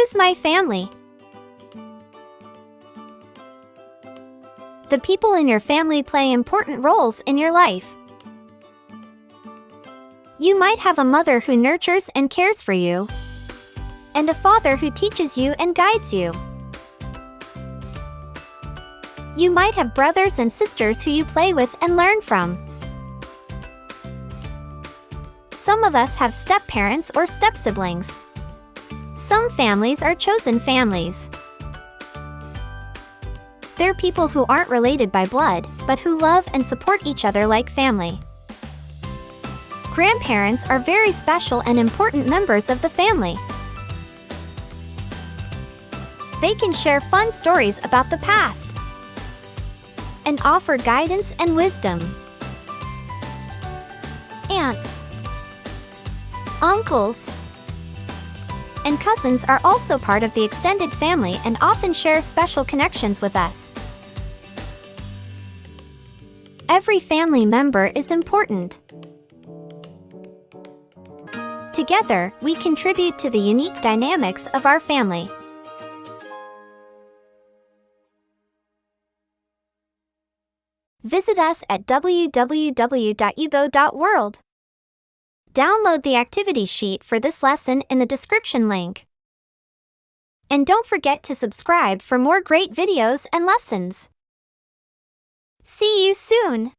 is my family. The people in your family play important roles in your life. You might have a mother who nurtures and cares for you, and a father who teaches you and guides you. You might have brothers and sisters who you play with and learn from. Some of us have step-parents or step-siblings. Some families are chosen families. They're people who aren't related by blood, but who love and support each other like family. Grandparents are very special and important members of the family. They can share fun stories about the past and offer guidance and wisdom. Aunts, uncles, and cousins are also part of the extended family and often share special connections with us. Every family member is important. Together, we contribute to the unique dynamics of our family. Visit us at www.iugo.world. Download the activity sheet for this lesson in the description link. And don't forget to subscribe for more great videos and lessons. See you soon!